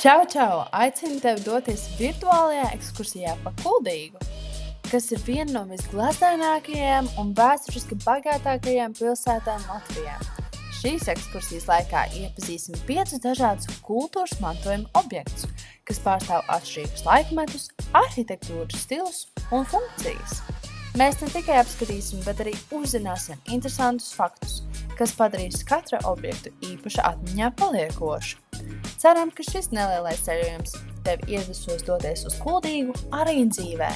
Čau! Aicinu tevi doties virtuālajā ekskursijā pa Kuldīgu, kas ir viena no visgleznotākajām un vēsturiski bagātākajām pilsētām Latvijā. Šīs ekskursijas laikā iepazīsim 5 dažādus kultūras mantojuma objektus, kas pārstāv atšķirīgus laikmetus, arhitektūras stilus un funkcijas. Mēs ne tikai apskatīsim, bet arī uzzināsim interesantus faktus, kas padarīs katra objektu īpaši atmiņā paliekošu. Ceram, ka šis nelielais ceļojums tevi iedvesmos doties uz Kuldīgu arī dzīvē.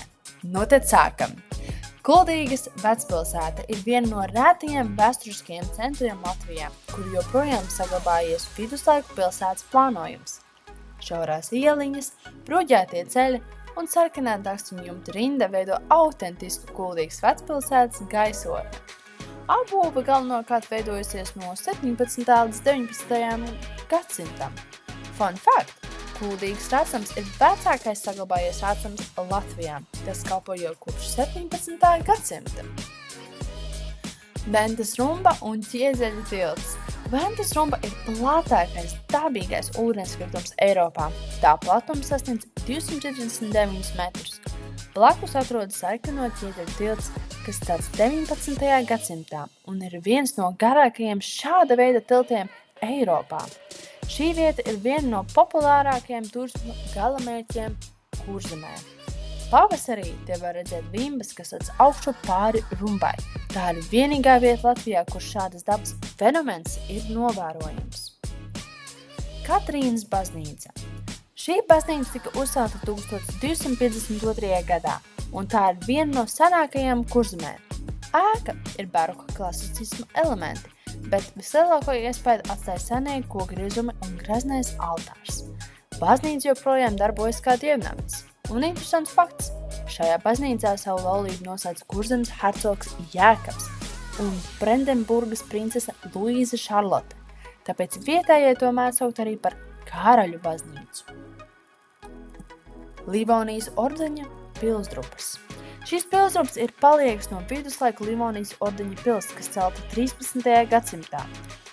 Nu tad sākam! Kuldīgas vecpilsēta ir viena no rētajiem vēsturiskajiem centriem Latvijā, kur joprojām saglabājies viduslaiku pilsētas plānojums. Šaurās ieliņas, bruģētie ceļi un sarkanā dakstiņu jumta rinda veido autentisku Kuldīgas vecpilsētas gaisotni. Apbūve galvenokārt veidojusies no 17. līdz 19. gadsimtam. Fun fact! Kuldīgas racams ir vecākais saglabājies racams Latvijā, kas kalpo jau kopš 17. gadsimta. Ventas rumba un Ķiezeļu tilts. Ventas rumba ir platākais dabīgais ūdenskritums Eiropā. Tā platums sasniedz 249 metrus. Blakus atrodas sarkano Ķiezeļu tilts, kas tāds 19. gadsimtā un ir viens no garākajiem šāda veida tiltiem Eiropā. Šī vieta ir viena no populārākajiem turisma galamērķiem Kurzemē. Pavasarī te var redzēt vimbas, kas ac augšu pāri rumbai. Tā ir vienīgā vieta Latvijā, kur šādas dabas fenomens ir novērojams. Katrīnas baznīca. Šī baznīca tika uzcelta 1252. gadā, un tā ir viena no senākajām Kurzemē. Ēka ir baroka klasicisma elementi, bet vislielāko iespaidu atstāja senie kokgriezumi un greznais altārs. Baznīca joprojām darbojas kā dievnamats. Un interesants fakts, šajā baznīcā savu laulību nosauca Kurzemes hercogs Jēkabs un Brandenburgas princese Luīza Šarlote, tāpēc vietējie to mēdz saukt arī par Karaļu baznīcu. Livonijas ordeņa pilsdrupas. Šīs pilsdrupas ir paliekas no viduslaiku Livonijas ordeņa pils, kas celta 13. gadsimtā.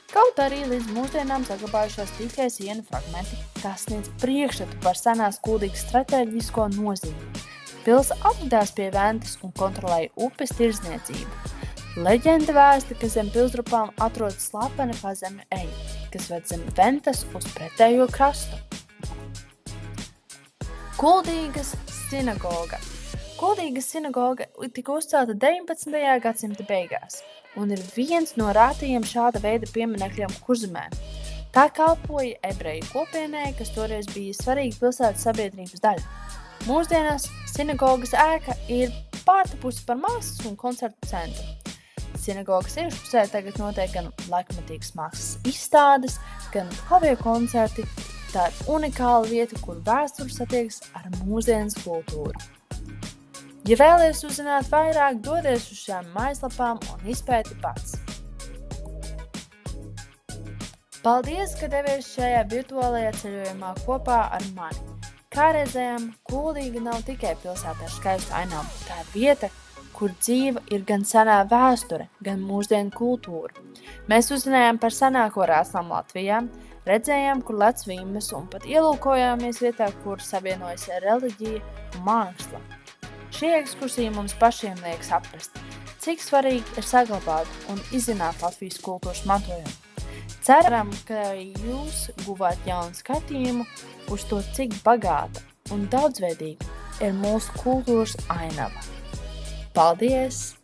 Kaut arī līdz mūsdienām saglabājušās tikai sienu fragmenti, kas sniedz priekšstatu par senās Kuldīgas stratēģisko nozīmi. Pils atradās pie Ventas un kontrolēja upes tirdzniecību. Leģenda vēsta, ka zem pilsdrupām atrodas slepena pazeme eja, kas ved zem Ventas uz pretējo krastu. Kuldīgas sinagoga. Kuldīgas sinagoga tika uzcelta 19. gadsimta beigās un ir viens no rētajiem šāda veida pieminekļiem Kurzemē. Tā kalpoja ebreju kopienai, kas toreiz bija svarīga pilsētas sabiedrības daļa. Mūsdienās sinagogas ēka ir pārtapusi par mākslas un koncertu centru. Sinagogas iekšpusē tagad notiek gan laikmetīgas mākslas izstādes, gan klavieru koncerti. Tā ir unikāla vieta, kur vēsture satiekas ar mūsdienas kultūru. Ja vēlies uzzināt vairāk, dodies uz šām mājaslapām un izpēti pats. Paldies, ka devies šajā virtuālajā ceļojumā kopā ar mani. Kā redzējām, Kuldīga nav tikai pilsēta ar skaistu ainavu. Tā ir vieta, kur dzīva ir gan senā vēsture, gan mūsdienu kultūra. Mēs uzzinājām par senāko rāsnām Latvijā, redzējām, kur lec vimbas un pat ielūkojāmies vietā, kur savienojas reliģija un māksla. Šī ekskursija mums pašiem liek saprast, cik svarīgi ir saglabāt un izzināt Latvijas kultūras mantojumu. Ceram, ka jūs guvāt jaunu skatījumu uz to, cik bagāta un daudzveidīga ir mūsu kultūras ainava. Paldies!